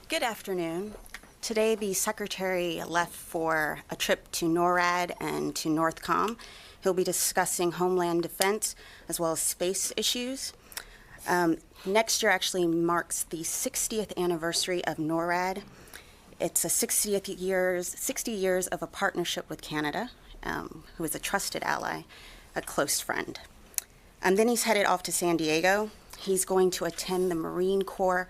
Good afternoon. Today the Secretary left for a trip to NORAD and to NORTHCOM. He'll be discussing homeland defense as well as space issues. Next year actually marks the 60th anniversary of NORAD. It's a 60 years of a partnership with Canada, who is a trusted ally, a close friend. Then he's headed off to San Diego. He's going to attend the Marine Corps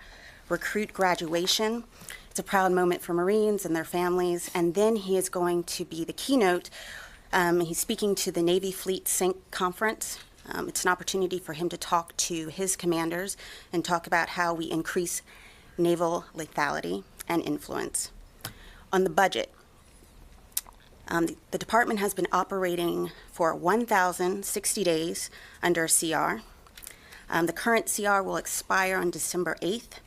recruit graduation. It's a proud moment for Marines and their families. And then he is going to be the keynote. He's speaking to the Navy Fleet Sync Conference. It's an opportunity for him to talk to his commanders and talk about how we increase naval lethality and influence. On the budget, the department has been operating for 1,060 days under CR. The current CR will expire on December 8th.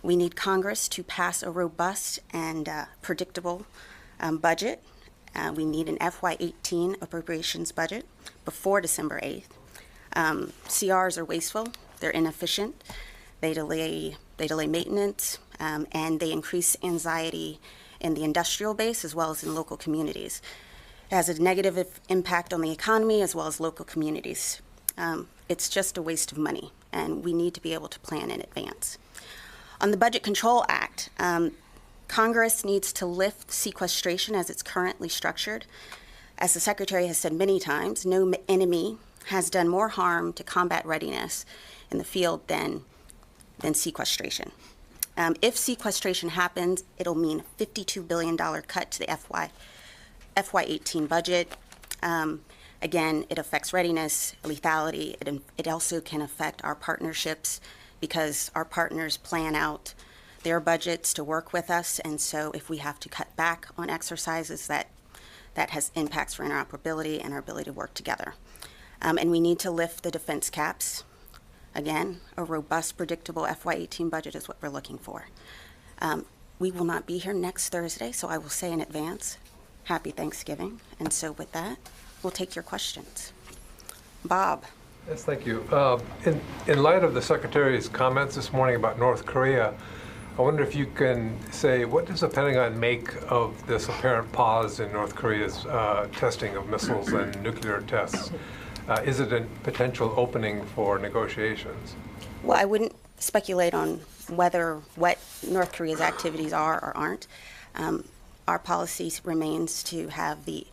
We need Congress to pass a robust and predictable budget. We need an FY18 appropriations budget before December 8th. CRs are wasteful, they're inefficient, they delay maintenance, and they increase anxiety in the industrial base as well as in local communities. It has a negative impact on the economy as well as local communities. It's just a waste of money, and we need to be able to plan in advance. On the Budget Control Act, Congress needs to lift sequestration as it's currently structured. As the Secretary has said many times, no enemy has done more harm to combat readiness in the field than sequestration. If sequestration happens, it'll mean a $52 billion cut to the FY18 budget. Again, it affects readiness, lethality. It also can affect our partnerships because our partners plan out their budgets to work with us. And so if we have to cut back on exercises, that has impacts for interoperability and our ability to work together. And we need to lift the defense caps. Again, a robust, predictable FY18 budget is what we're looking for. We will not be here next Thursday, so I will say in advance, happy Thanksgiving. And so with that, we'll take your questions. Bob. Yes, thank you. In light of the Secretary's comments this morning about North Korea, I wonder if you can say, what does the Pentagon make of this apparent pause in North Korea's testing of missiles and nuclear tests? Is it a potential opening for negotiations? Well, I wouldn't speculate on what North Korea's activities are or aren't. Our policy remains to have the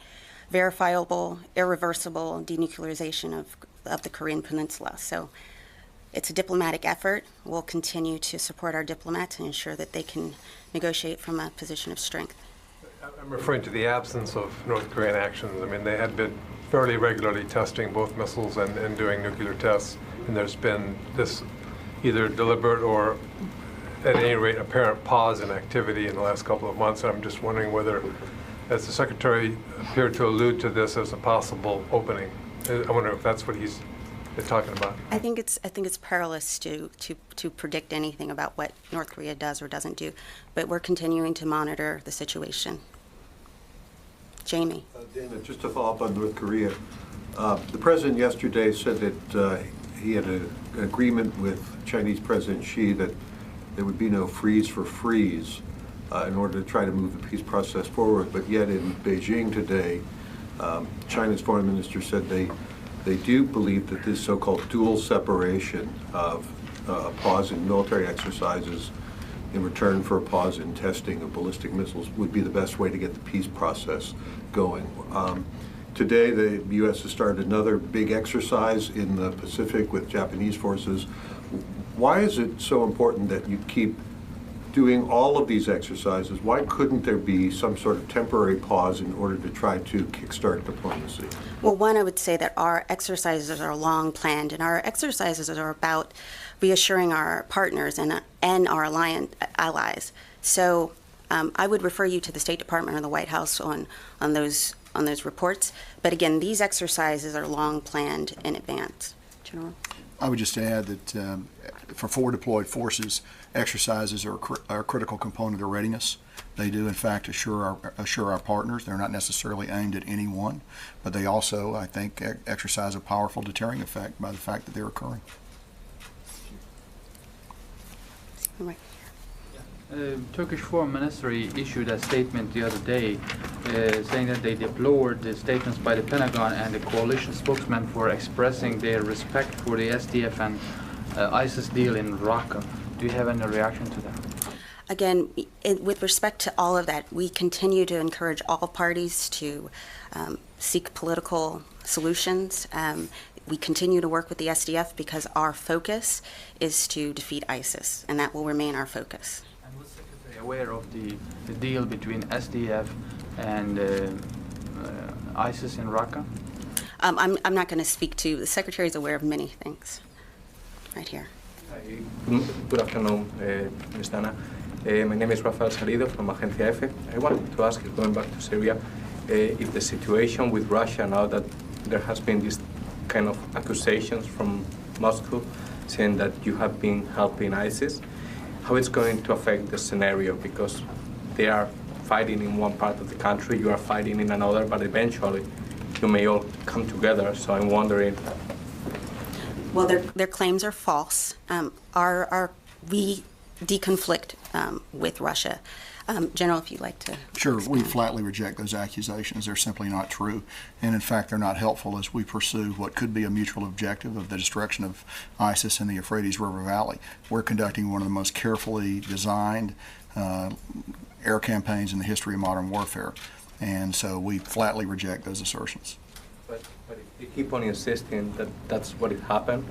verifiable, irreversible denuclearization of the Korean Peninsula. So it's a diplomatic effort. We'll continue to support our diplomats and ensure that they can negotiate from a position of strength. I'm referring to the absence of North Korean actions. I mean, they had been fairly regularly testing both missiles and doing nuclear tests, and there's been this either deliberate or at any rate apparent pause in activity in the last couple of months. And I'm just wondering whether, as the Secretary appeared to allude to this as a possible opening, I wonder if that's what he's talking about. I think it's perilous to predict anything about what North Korea does or doesn't do, but we're continuing to monitor the situation. Jamie. Dana, just to follow up on North Korea, the president yesterday said that he had an agreement with Chinese President Xi that there would be no freeze for freeze in order to try to move the peace process forward. But yet in Beijing today, China's foreign minister said they do believe that this so-called dual separation of a pause in military exercises in return for a pause in testing of ballistic missiles would be the best way to get the peace process going. Today, the U.S. has started another big exercise in the Pacific with Japanese forces. Why is it so important that you keep doing all of these exercises? Why couldn't there be some sort of temporary pause in order to try to kickstart diplomacy? Well, one, I would say that our exercises are long planned, and our exercises are about reassuring our partners and our allies. So I would refer you to the State Department or the White House on those reports. But again, these exercises are long planned in advance. General? I would just add that for forward deployed forces, exercises are a critical component of readiness. They do, in fact, assure our partners. They're not necessarily aimed at anyone, but they also, I think, exercise a powerful deterring effect by the fact that they're occurring. Right. Turkish Foreign Ministry issued a statement the other day saying that they deplored the statements by the Pentagon and the coalition spokesman for expressing their respect for the SDF and ISIS deal in Raqqa. Do you have any reaction to that? Again, with respect to all of that, we continue to encourage all parties to seek political solutions. We continue to work with the SDF because our focus is to defeat ISIS, and that will remain our focus. And was the Secretary aware of the deal between SDF and ISIS in Raqqa? I'm not going to speak to, the Secretary is aware of many things. Right here. Good afternoon, Ms. Dana. My name is Rafael Salido from McKenzie F. I wanted to ask you, going back to Syria, if the situation with Russia, now that there has been this kind of accusations from Moscow saying that you have been helping ISIS, how it's going to affect the scenario, because they are fighting in one part of the country, you are fighting in another, but eventually you may all come together. So I'm wondering. Well, their claims are false. We deconflict with Russia. General, if you'd like to. Sure, expand. we flatly reject those accusations. They're simply not true. And in fact, they're not helpful as we pursue what could be a mutual objective of the destruction of ISIS in the Euphrates River Valley. We're conducting one of the most carefully designed air campaigns in the history of modern warfare. And so we flatly reject those assertions. But if you keep on insisting that that's what it happened,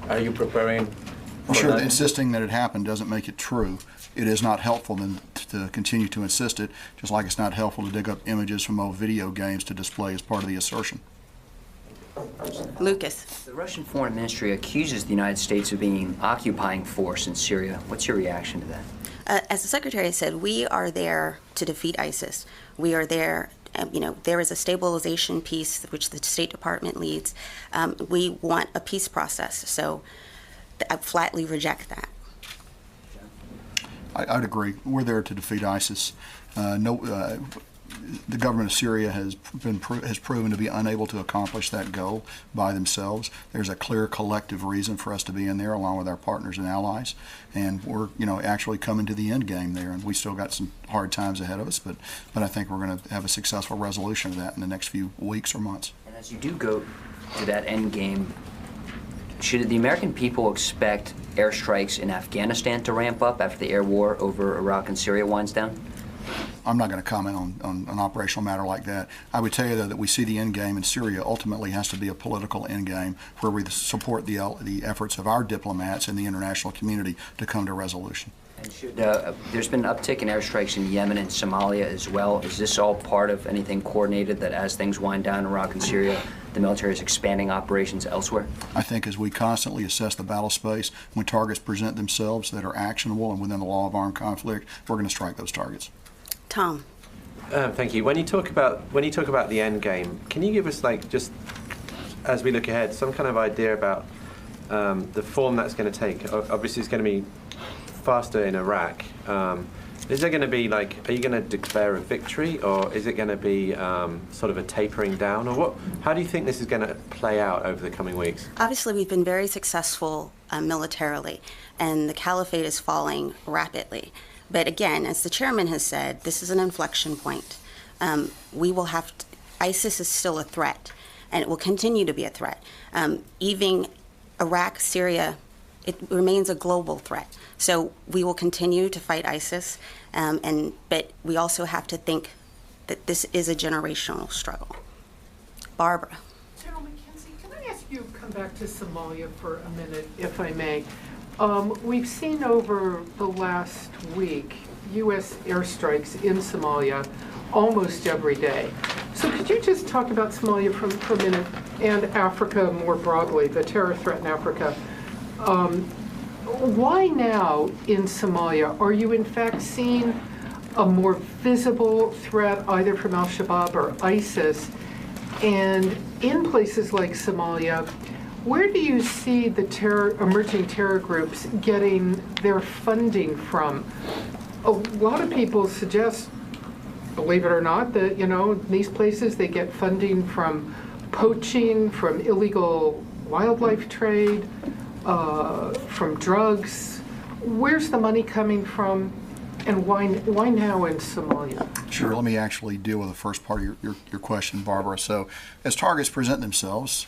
are you preparing for Sure, that? insisting that it happened doesn't make it true. It is not helpful then to continue to insist it, just like it's not helpful to dig up images from old video games to display as part of the assertion. Lucas. The Russian Foreign Ministry accuses the United States of being occupying force in Syria. What's your reaction to that? As the Secretary said, we are there to defeat ISIS. We are there, there is a stabilization piece which the State Department leads. We want a peace process, so I flatly reject that. I'd agree. We're there to defeat ISIS. The government of Syria has proven to be unable to accomplish that goal by themselves. There's a clear collective reason for us to be in there, along with our partners and allies, and we're actually coming to the end game there. And we still got some hard times ahead of us, but I think we're going to have a successful resolution of that in the next few weeks or months. And as you do go to that end game, should the American people expect airstrikes in Afghanistan to ramp up after the air war over Iraq and Syria winds down? I'm not going to comment on an operational matter like that. I would tell you, though, that we see the end game in Syria ultimately has to be a political end game where we support the efforts of our diplomats and the international community to come to resolution. And should, there's been an uptick in airstrikes in Yemen and Somalia as well. Is this all part of anything coordinated that as things wind down in Iraq and Syria, the military is expanding operations elsewhere? I think as we constantly assess the battle space, when targets present themselves that are actionable and within the law of armed conflict, we're going to strike those targets. Tom. Thank you. When you talk about the end game, can you give us, just as we look ahead, some kind of idea about the form that's going to take? Obviously, it's going to be faster in Iraq. Is there going to be are you going to declare a victory, or is it going to be sort of a tapering down, or what? How do you think this is going to play out over the coming weeks? Obviously, we've been very successful militarily, and the caliphate is falling rapidly. But again, as the chairman has said, this is an inflection point. We will have to, ISIS is still a threat, and it will continue to be a threat. Even Iraq, Syria, it remains a global threat. So we will continue to fight ISIS, but we also have to think that this is a generational struggle. Barbara. General McKenzie, can I ask you to come back to Somalia for a minute, if I may? We've seen over the last week U.S. airstrikes in Somalia almost every day. So could you just talk about Somalia for a minute, and Africa more broadly, the terror threat in Africa? Why now in Somalia are you in fact seeing a more visible threat either from al-Shabaab or ISIS? And in places like Somalia, where do you see the emerging terror groups getting their funding from? A lot of people suggest, believe it or not, that in these places they get funding from poaching, from illegal wildlife trade, from drugs. where's the money coming from, and why now in Somalia? Sure. Let me actually deal with the first part of your question, Barbara. So as targets present themselves,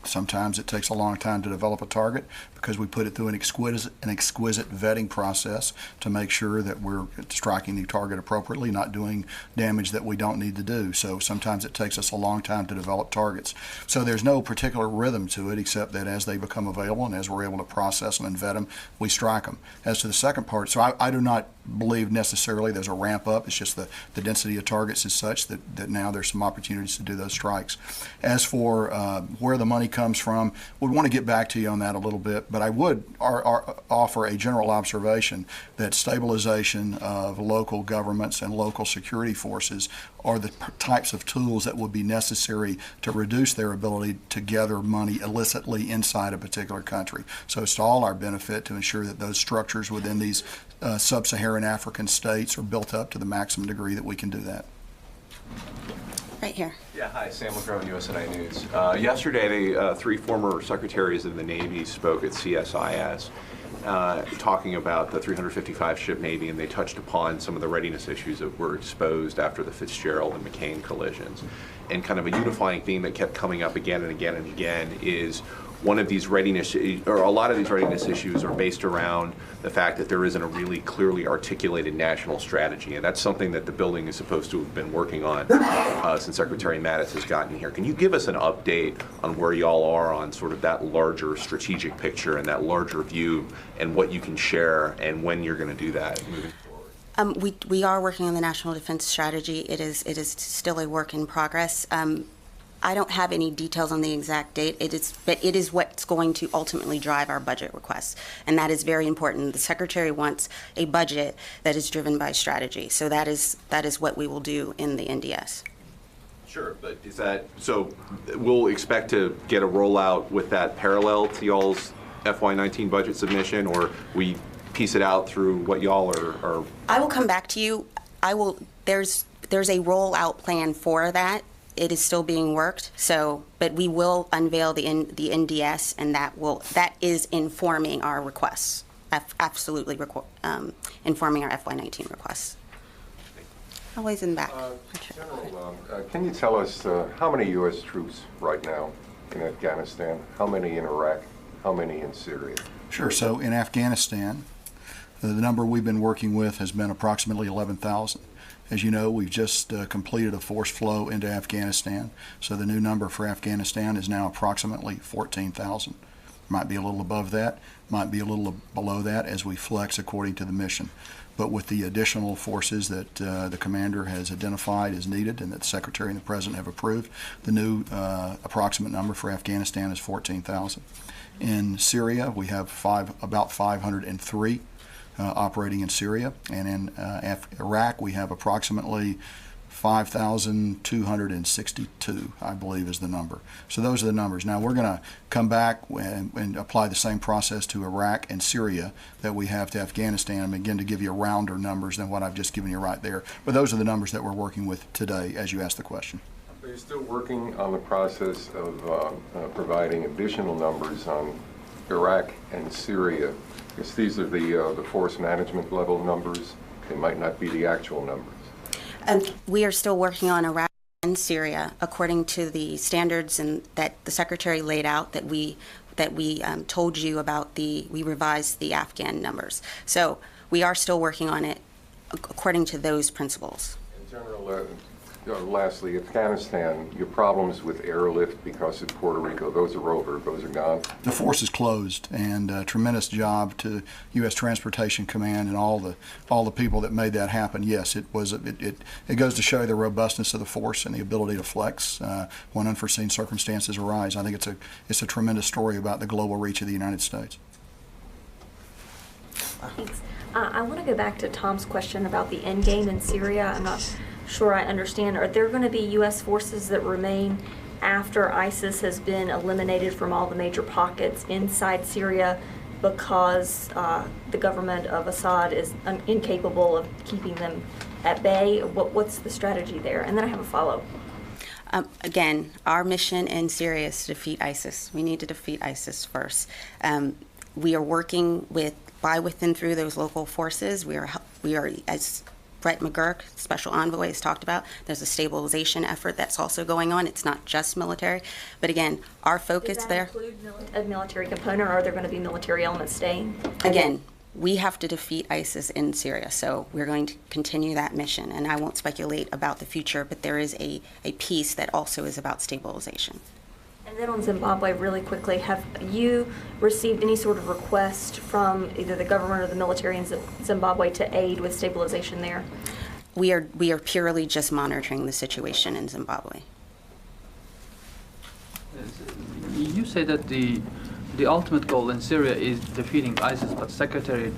sometimes it takes a long time to develop a target because we put it through an exquisite vetting process to make sure that we're striking the target appropriately, not doing damage that we don't need to do. So sometimes it takes us a long time to develop targets. So there's no particular rhythm to it except that as they become available and as we're able to process them and vet them, we strike them. As to the second part, so I do not believe necessarily there's a ramp up. It's just the density of targets is such that now there's some opportunities to do those strikes. As for where the money comes from, we want to get back to you on that a little bit, but I would offer a general observation that stabilization of local governments and local security forces are the types of tools that would be necessary to reduce their ability to gather money illicitly inside a particular country. So it's to all our benefit to ensure that those structures within these sub-Saharan African states are built up to the maximum degree that we can do that. Right here. Yeah, hi, Sam McGrone, USA News. Yesterday, the three former secretaries of the Navy spoke at CSIS talking about the 355 ship Navy, and they touched upon some of the readiness issues that were exposed after the Fitzgerald and McCain collisions. And kind of a unifying theme that kept coming up again and again and again is one of these readiness, or a lot of these readiness issues are based around the fact that there isn't a really clearly articulated national strategy, and that's something that the building is supposed to have been working on since Secretary Mattis has gotten here. Can you give us an update on where y'all are on sort of that larger strategic picture and that larger view, and what you can share and when you're going to do that moving forward? We are working on the national defense strategy. It is still a work in progress. I don't have any details on the exact date. But it is what's going to ultimately drive our budget requests, and that is very important. The Secretary wants a budget that is driven by strategy, so that is what we will do in the NDS. Sure, but is that, so we'll expect to get a rollout with that parallel to y'all's FY19 budget submission, or we piece it out through what y'all are? I will come back to you. There's a rollout plan for that. It is still being worked, but we will unveil the NDS, and that is informing our requests, absolutely informing our FY19 requests. Always in the back. General, can you tell us how many U.S. troops right now in Afghanistan, how many in Iraq, how many in Syria? Sure. So in Afghanistan, the number we've been working with has been approximately 11,000. As you know, we've just completed a force flow into Afghanistan, so the new number for Afghanistan is now approximately 14,000. Might be a little above that, might be a little below that as we flex according to the mission. But with the additional forces that the commander has identified as needed and that the Secretary and the President have approved, the new approximate number for Afghanistan is 14,000. In Syria, we have about 503. Operating in Syria, and in Iraq we have approximately 5,262, I believe is the number. So those are the numbers. Now we're going to come back and apply the same process to Iraq and Syria that we have to Afghanistan, and begin to give you rounder numbers than what I've just given you right there. But those are the numbers that we're working with today as you asked the question. Are you still working on the process of providing additional numbers on Iraq and Syria? Because these are the force management level numbers. They might not be the actual numbers. We are still working on Iraq and Syria according to the standards that the Secretary laid out that we told you about. We revised the Afghan numbers. So we are still working on it according to those principles. In general, lastly, Afghanistan, your problems with airlift because of Puerto Rico, those are over, those are gone? The force is closed, and a tremendous job to U.S. Transportation Command and all the people that made that happen. Yes, it goes to show the robustness of the force and the ability to flex when unforeseen circumstances arise. I think it's a tremendous story about the global reach of the United States. Thanks. I want to go back to Tom's question about the end game in Syria. I'm not sure I understand. Are there going to be U.S. forces that remain after ISIS has been eliminated from all the major pockets inside Syria because the government of Assad is incapable of keeping them at bay? What's the strategy there? And then I have a follow-up. Again, our mission in Syria is to defeat ISIS. We need to defeat ISIS first. We are working with by, with, and through those local forces. We are, as Brett McGurk, Special Envoy, has talked about, there's a stabilization effort that's also going on. It's not just military. But again, our focus there. Does that include a military component, or are there going to be military elements staying? Again, we have to defeat ISIS in Syria, so we're going to continue that mission. And I won't speculate about the future, but there is a piece that also is about stabilization. And then on Zimbabwe, really quickly, have you received any sort of request from either the government or the military in Zimbabwe to aid with stabilization there? We are purely just monitoring the situation in Zimbabwe. You say that the ultimate goal in Syria is defeating ISIS, but Secretary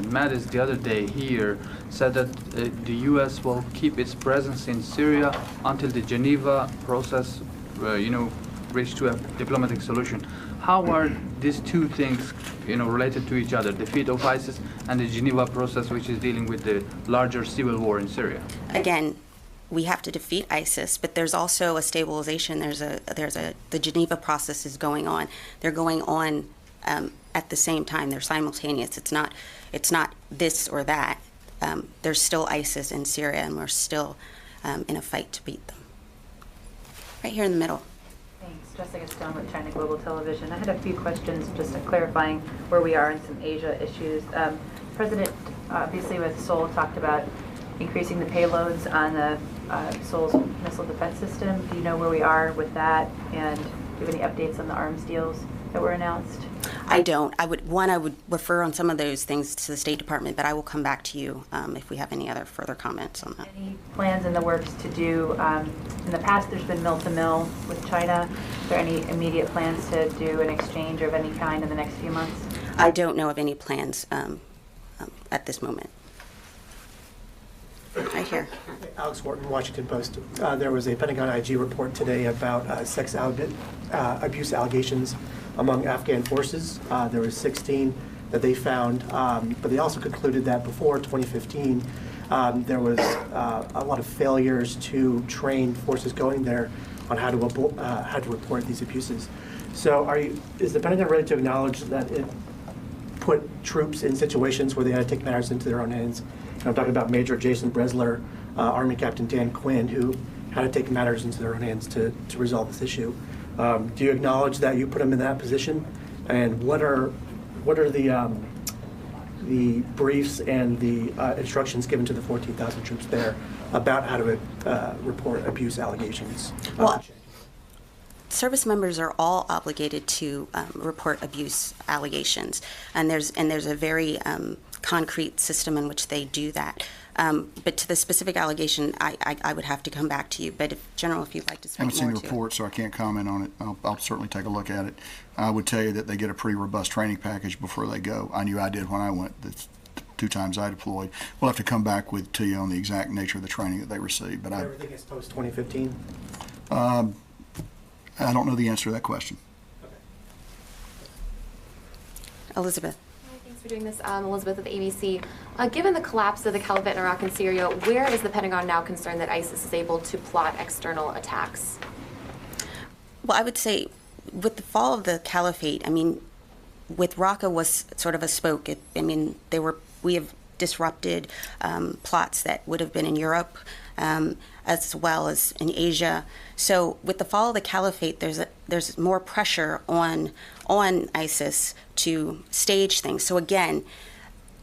Mattis the other day here said that the U.S. will keep its presence in Syria until the Geneva process, reach to a diplomatic solution. How are these two things, related to each other, defeat of ISIS and the Geneva process, which is dealing with the larger civil war in Syria? Again, we have to defeat ISIS, but there's also a stabilization. The Geneva process is going on. They're going on at the same time. They're simultaneous. It's not this or that. There's still ISIS in Syria, and we're still in a fight to beat them. Right here in the middle. Thanks. Jessica Stone with China Global Television. I had a few questions just clarifying where we are in some Asia issues. President, obviously with Seoul, talked about increasing the payloads on the Seoul's missile defense system. Do you know where we are with that? And do you have any updates on the arms deals that were announced? I don't. I would refer on some of those things to the State Department, but I will come back to you if we have any other further comments on that. Any plans in the works to do, in the past there's been mill-to-mill with China. Is there any immediate plans to do an exchange of any kind in the next few months? I don't know of any plans at this moment. Right here. Alex Wharton, Washington Post. There was a Pentagon IG report today about sex abuse allegations among Afghan forces. There was 16 that they found, but they also concluded that before 2015, there was a lot of failures to train forces going there on how to report these abuses. So is the Pentagon ready to acknowledge that it put troops in situations where they had to take matters into their own hands? And I'm talking about Major Jason Bresler, Army Captain Dan Quinn, who had to take matters into their own hands to resolve this issue. Do you acknowledge that you put them in that position? And what are the briefs and the instructions given to the 14,000 troops there about how to report abuse allegations? Well, service members are all obligated to report abuse allegations, and there's a very concrete system in which they do that. But to the specific allegation, I would have to come back to you. But General, if you'd like to speak more to it. I haven't seen the report, so I can't comment on it. I'll certainly take a look at it. I would tell you that they get a pretty robust training package before they go. I knew I did when I went. The 2 times I deployed. We'll have to come back to you on the exact nature of the training that they received. But everything is post 2015. I don't know the answer to that question. Okay. Elizabeth. For doing this, Elizabeth with ABC. Given the collapse of the caliphate in Iraq and Syria, where is the Pentagon now concerned that ISIS is able to plot external attacks? Well, I would say with the fall of the caliphate, with Raqqa was sort of a spoke. We have disrupted plots that would have been in Europe as well as in Asia. So with the fall of the caliphate, there's more pressure on ISIS to stage things. So again,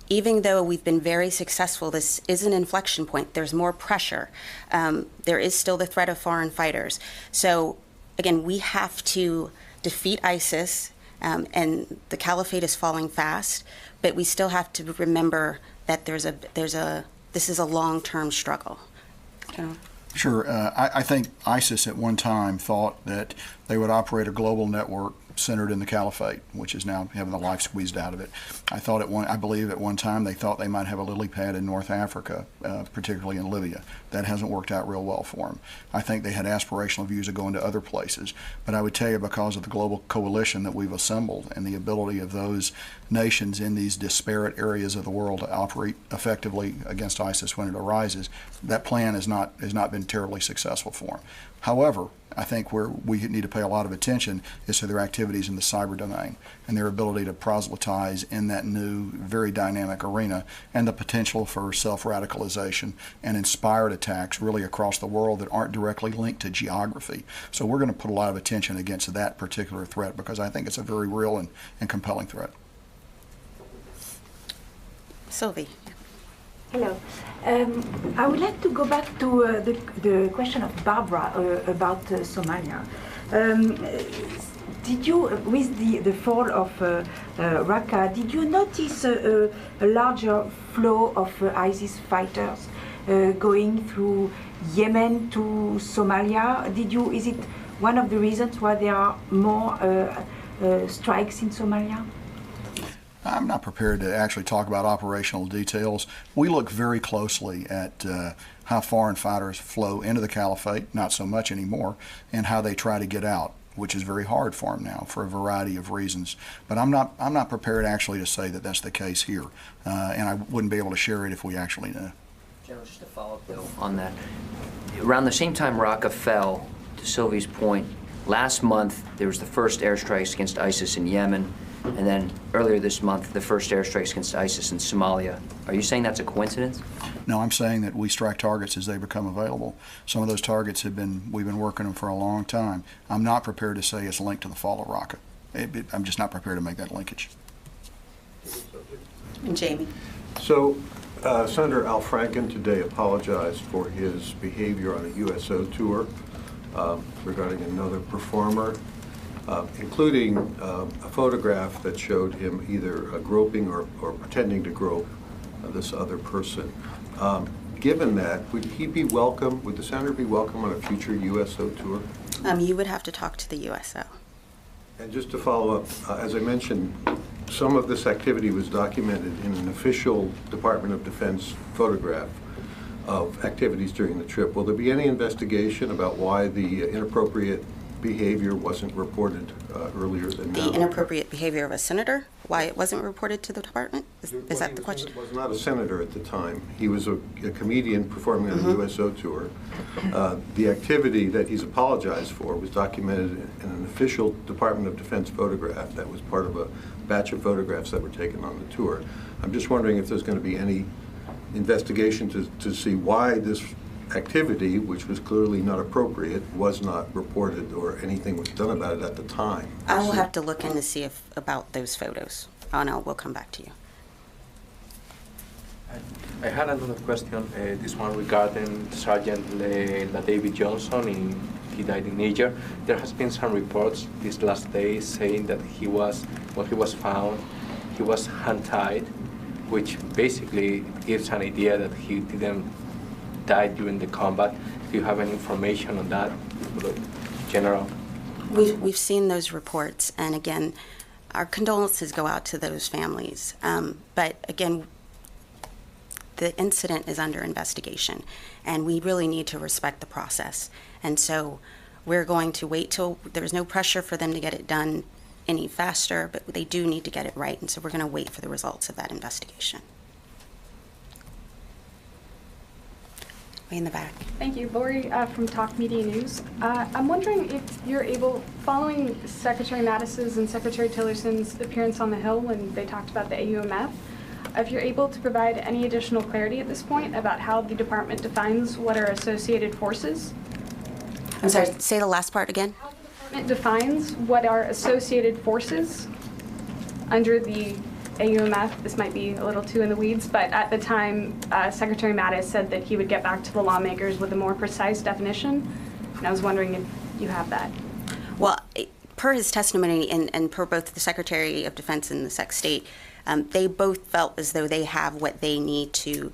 even though we've been very successful, this is an inflection point. There's more pressure. There is still the threat of foreign fighters. So again, we have to defeat ISIS, and the caliphate is falling fast, but we still have to remember that this is a long-term struggle. Sure. I think ISIS at one time thought that they would operate a global network centered in the caliphate, which is now having the life squeezed out of it. I believe at one time they thought they might have a lily pad in North Africa, particularly in Libya. That hasn't worked out real well for them. I think they had aspirational views of going to other places. But I would tell you, because of the global coalition that we've assembled and the ability of those nations in these disparate areas of the world to operate effectively against ISIS when it arises, that plan has not been terribly successful for them. However, I think where we need to pay a lot of attention is to their activities in the cyber domain and their ability to proselytize in that new, very dynamic arena, and the potential for self-radicalization and inspired attacks really across the world that aren't directly linked to geography. So we're going to put a lot of attention against that particular threat because I think it's a very real and compelling threat. Sylvie. Hello. I would like to go back to the question of Barbara about Somalia. Did you, with the fall of Raqqa, did you notice a larger flow of ISIS fighters going through Yemen to Somalia? Is it one of the reasons why there are more strikes in Somalia? I'm not prepared to actually talk about operational details. We look very closely at how foreign fighters flow into the caliphate, not so much anymore, and how they try to get out, which is very hard for them now for a variety of reasons. But I'm not prepared actually to say that that's the case here, and I wouldn't be able to share it if we actually knew. General, just to follow up though on that, around the same time Raqqa fell, to Sylvie's point, last month there was the first airstrikes against ISIS in Yemen. And then earlier this month, the first airstrikes against ISIS in Somalia. Are you saying that's a coincidence? No, I'm saying that we strike targets as they become available. Some of those targets we've been working them for a long time. I'm not prepared to say it's linked to the fall of Raqqa. I'm just not prepared to make that linkage. And Jamie. So, Senator Al Franken today apologized for his behavior on a USO tour regarding another performer. Including a photograph that showed him either groping or pretending to grope this other person. Given that, would he be welcome, would the senator be welcome on a future USO tour? You would have to talk to the USO. And just to follow up, as I mentioned, some of this activity was documented in an official Department of Defense photograph of activities during the trip. Will there be any investigation about why the inappropriate behavior wasn't reported earlier than now? The inappropriate behavior of a senator? Why it wasn't reported to the department? Is that the question? He was not a senator at the time. He was a comedian performing on a USO tour. The activity that he's apologized for was documented in an official Department of Defense photograph that was part of a batch of photographs that were taken on the tour. I'm just wondering if there's going to be any investigation to see why this activity, which was clearly not appropriate, was not reported or anything was done about it at the time. I will have to look in to see about those photos. Oh no, we'll come back to you. I had another question, this one regarding Sergeant David Johnson. He died in Niger. There has been some reports these last days saying that when he was found, he was hand-tied, which basically gives an idea that he didn't died during the combat. Do you have any information on that, General? We've seen those reports, and again, our condolences go out to those families. But again, the incident is under investigation, and we really need to respect the process. And so we're going to wait till there's no pressure for them to get it done any faster, but they do need to get it right, and so we're going to wait for the results of that investigation. Way in the back. Thank you. Lori from Talk Media News. I'm wondering if you're able, following Secretary Mattis's and Secretary Tillerson's appearance on the Hill when they talked about the AUMF, if you're able to provide any additional clarity at this point about how the department defines what are associated forces. I'm sorry, say the last part again. How the department defines what are associated forces under the AUMF. This might be a little too in the weeds, but at the time, Secretary Mattis said that he would get back to the lawmakers with a more precise definition, and I was wondering if you have that. Well, per his testimony and per both the Secretary of Defense and the Sec State, they both felt as though they have what they need to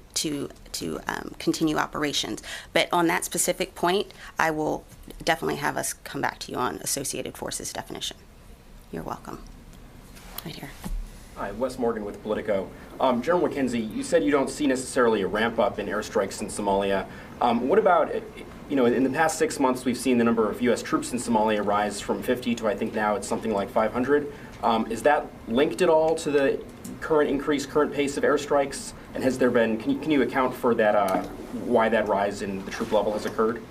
continue operations. But on that specific point, I will definitely have us come back to you on associated forces definition. You're welcome. Right here. Hi, Wes Morgan with Politico. General McKenzie, you said you don't see necessarily a ramp up in airstrikes in Somalia. What about, in the past 6 months, we've seen the number of U.S. troops in Somalia rise from 50 to I think now it's something like 500. Is that linked at all to the current pace of airstrikes? And has there been, can you account for that, why that rise in the troop level has occurred?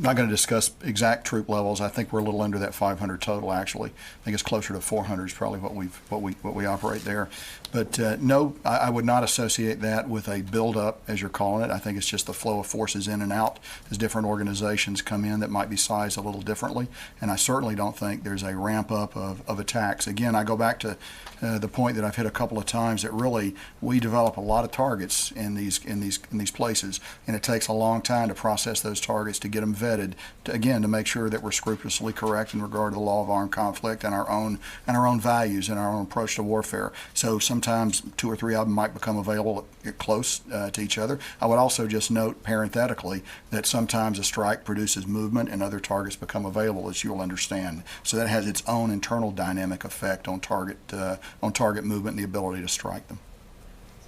not going to discuss exact troop levels. I think we're a little under that 500 total. Actually, I think it's closer to 400 is probably what we operate there. But no, I would not associate that with a build-up, as you're calling it. I think it's just the flow of forces in and out as different organizations come in that might be sized a little differently. And I certainly don't think there's a ramp-up of attacks. Again, I go back to the point that I've hit a couple of times that really we develop a lot of targets in these places, and it takes a long time to process those targets, to get them vetted, to make sure that we're scrupulously correct in regard to the law of armed conflict and our own values and our own approach to warfare. So sometimes 2 or 3 of them might become available close to each other. I would also just note parenthetically that sometimes a strike produces movement and other targets become available, as you'll understand. So that has its own internal dynamic effect on target movement and the ability to strike them.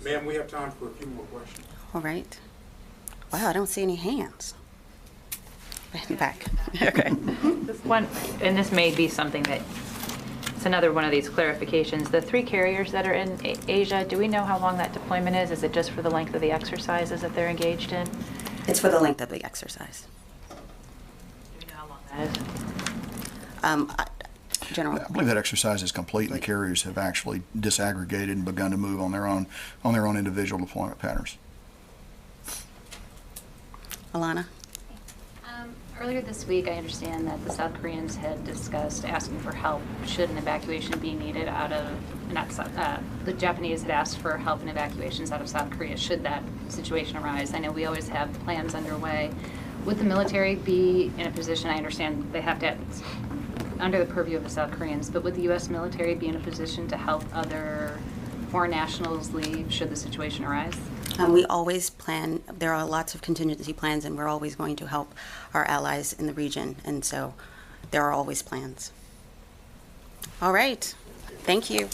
Ma'am, we have time for a few more questions. All right. Wow, I don't see any hands. Back. Okay. This one, and this may be something that, it's another one of these clarifications. The 3 carriers that are in Asia, do we know how long that deployment is? Is it just for the length of the exercises that they're engaged in? It's for the length of the exercise. Do we know how long that is? General. I believe that exercise is complete, and the carriers have actually disaggregated and begun to move on their own individual deployment patterns. Alana? Earlier this week, I understand that the South Koreans had discussed asking for help should an evacuation be needed out of, the Japanese had asked for help in evacuations out of South Korea should that situation arise. I know we always have plans underway. Would the military be in a position, I understand they have to, under the purview of the South Koreans, but would the U.S. military be in a position to help other foreign nationals leave should the situation arise? We always plan, there are lots of contingency plans, and we're always going to help our allies in the region, and so there are always plans. All right, thank you.